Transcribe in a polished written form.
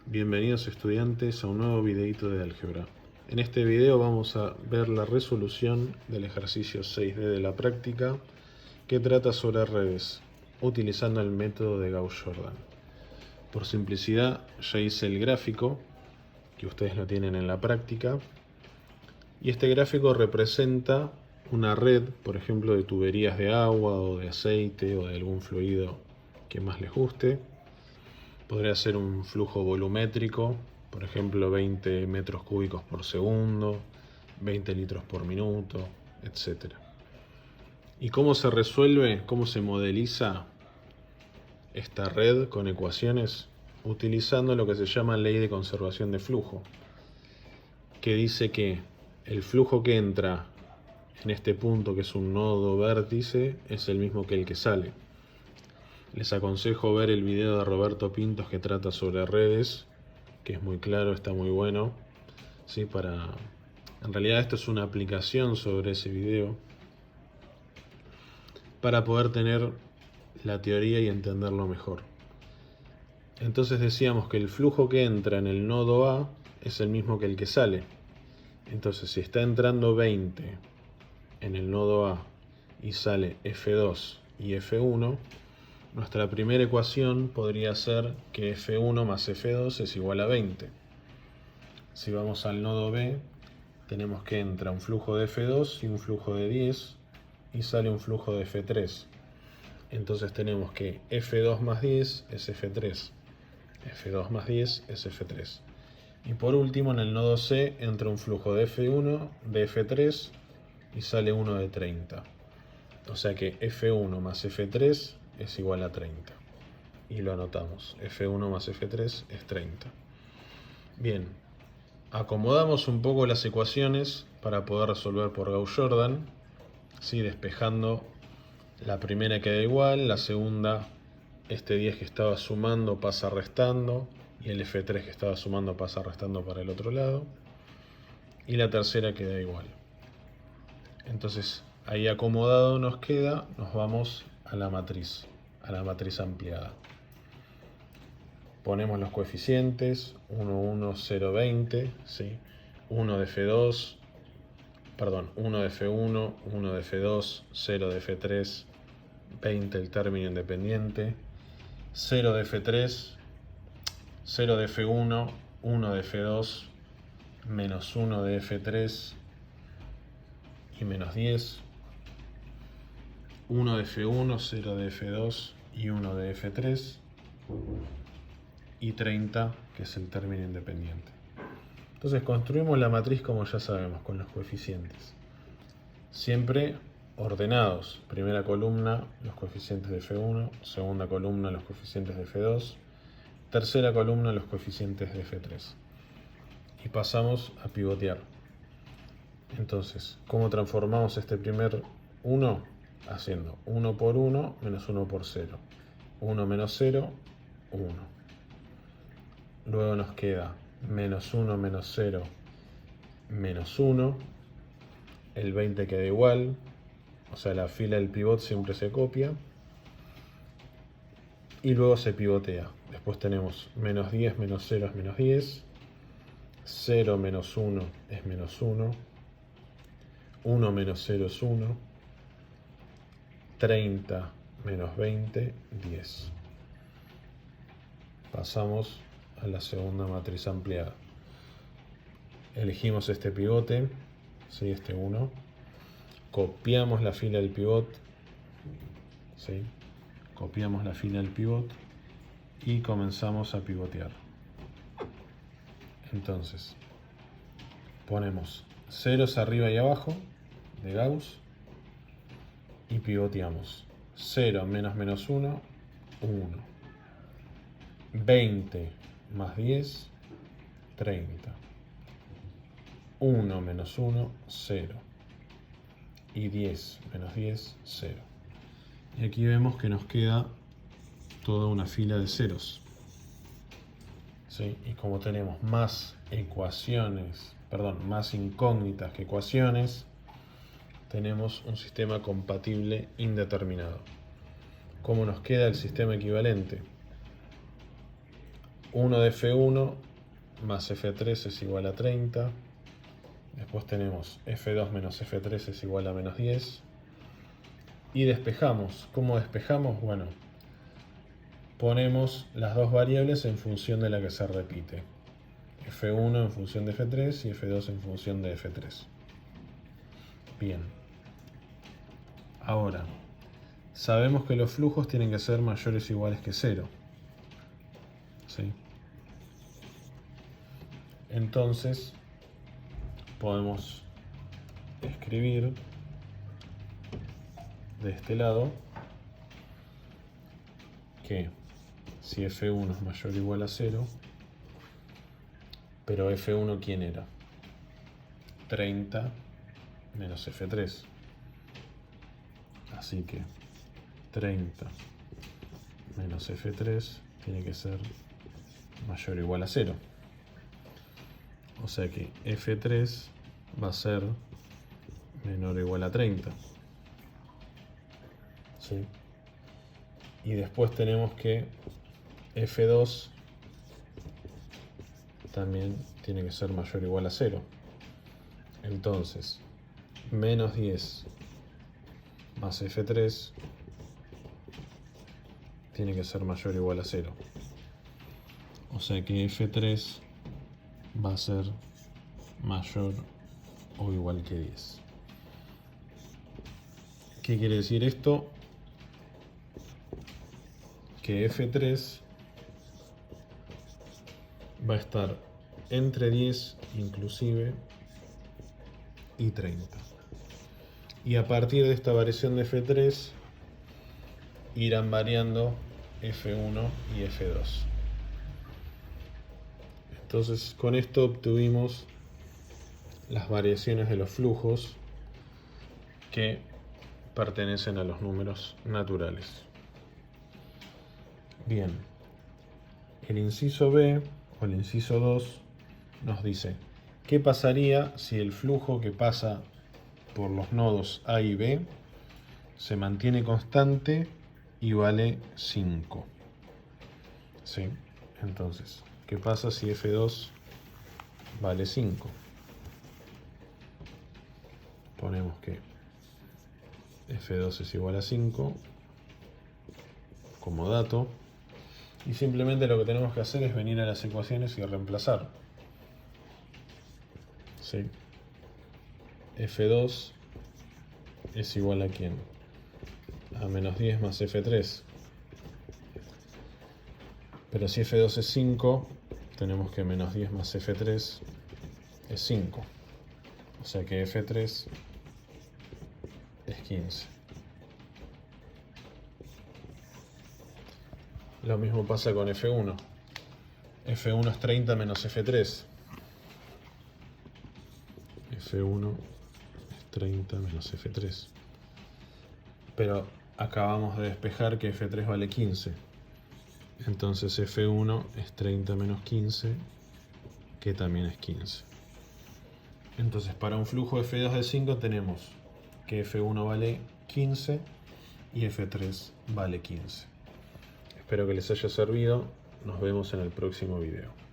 Bienvenidos estudiantes a un nuevo videito de álgebra. En este video vamos a ver la resolución del ejercicio 6D de la práctica que trata sobre redes, utilizando el método de Gauss-Jordan. Por simplicidad ya hice el gráfico, que ustedes lo tienen en la práctica, y este gráfico representa una red, por ejemplo, de tuberías de agua o de aceite o de algún fluido que más les guste. Podría ser un flujo volumétrico, por ejemplo 20 metros cúbicos por segundo, 20 litros por minuto, etc. ¿Y cómo se resuelve, cómo se modeliza esta red con ecuaciones? Utilizando lo que se llama ley de conservación de flujo, que dice que el flujo que entra en este punto, que es un nodo vértice, es el mismo que el que sale. Les aconsejo ver el video de Roberto Pintos que trata sobre redes, que es muy claro, está muy bueno. ¿Sí? En realidad esto es una aplicación sobre ese video para poder tener la teoría y entenderlo mejor. Entonces decíamos que el flujo que entra en el nodo A es el mismo que el que sale. Entonces si está entrando 20 en el nodo A y sale F2 y F1, nuestra primera ecuación podría ser que F1 más F2 es igual a 20. Si vamos al nodo B, tenemos que entra un flujo de F2 y un flujo de 10 y sale un flujo de F3. Entonces tenemos que F2 más 10 es F3. F2 más 10 es F3. Y por último, en el nodo C entra un flujo de F1, de F3 y sale uno de 30. O sea que F1 más F3 es igual a 30. Y lo anotamos. F1 más F3 es 30. Bien. Acomodamos un poco las ecuaciones para poder resolver por Gauss-Jordan, ¿sí? Despejando la primera queda igual, la segunda, este 10 que estaba sumando pasa restando, y el F3 que estaba sumando pasa restando para el otro lado, y la tercera queda igual. Entonces, ahí acomodado nos queda, nos vamos a la matriz ampliada. Ponemos los coeficientes, 1, 1, 0, 20, ¿sí? 1 de F2, perdón, 1 de F1, 1 de F2, 0 de F3, 20 el término independiente, 0 de F3, 0 de F1, 1 de F2, menos 1 de F3 y menos 10, 1 de F1, 0 de F2 y 1 de F3 y 30, que es el término independiente. Entonces construimos la matriz como ya sabemos, con los coeficientes. Siempre ordenados. Primera columna, los coeficientes de F1. Segunda columna, los coeficientes de F2. Tercera columna, los coeficientes de F3. Y pasamos a pivotear. Entonces, ¿cómo transformamos este primer 1? Haciendo 1 por 1 menos 1 por 0. 1 menos 0, 1. Luego nos queda menos 1 menos 0 menos 1. El 20 queda igual. O sea, la fila del pivot siempre se copia. Y luego se pivotea. Después tenemos menos 10 menos 0 es menos 10. 0 menos 1 es menos 1. 1 menos 0 es 1. 30 menos 20, 10. Pasamos a la segunda matriz ampliada. Elegimos este pivote, ¿sí? Este 1. Copiamos la fila del pivot, ¿sí? Copiamos la fila del pivot y comenzamos a pivotear. Entonces, ponemos ceros arriba y abajo de Gauss y pivoteamos. 0 menos menos 1, 1. 20 más 10, 30. 1 menos 1, 0. Y 10 menos 10, 0. Y aquí vemos que nos queda toda una fila de ceros. ¿Sí? Y como tenemos más más incógnitas que ecuaciones, tenemos un sistema compatible indeterminado. ¿Cómo nos queda el sistema equivalente? 1 de F1 más F3 es igual a 30. Después tenemos F2 menos F3 es igual a menos 10. Y despejamos. ¿Cómo despejamos? Bueno, ponemos las dos variables en función de la que se repite. F1 en función de F3 y F2 en función de F3. Bien. Ahora, sabemos que los flujos tienen que ser mayores o iguales que 0. ¿Sí? Entonces, podemos escribir de este lado que si F1 es mayor o igual a 0, pero F1 ¿quién era? 30 menos F3. Así que 30 menos F3 tiene que ser mayor o igual a 0. O sea que F3 va a ser menor o igual a 30. ¿Sí? Y después tenemos que F2 también tiene que ser mayor o igual a 0. Entonces, menos 10 más F3 tiene que ser mayor o igual a 0. O sea que F3 va a ser mayor o igual que 10. ¿Qué quiere decir esto? Que F3 va a estar entre 10 inclusive y 30. Y a partir de esta variación de F3 irán variando F1 y F2. Entonces con esto obtuvimos las variaciones de los flujos que pertenecen a los números naturales. Bien, el inciso B o el inciso 2 nos dice ¿qué pasaría si el flujo que pasa por los nodos A y B se mantiene constante y vale 5? ¿Sí? Entonces, ¿qué pasa si F2 vale 5? Ponemos que F2 es igual a 5 como dato. Y simplemente lo que tenemos que hacer es venir a las ecuaciones y reemplazar. ¿Sí? F2 es igual a ¿quién? A menos 10 más F3. Pero si F2 es 5, tenemos que menos 10 más F3 es 5. O sea que F3 es 15. Lo mismo pasa con F1. F1 es 30 menos F3. F1 es 30 menos F3. Pero acabamos de despejar que F3 vale 15. Entonces F1 es 30 menos 15, que también es 15. Entonces para un flujo F2 de 5 tenemos que F1 vale 15 y F3 vale 15. Espero que les haya servido. Nos vemos en el próximo video.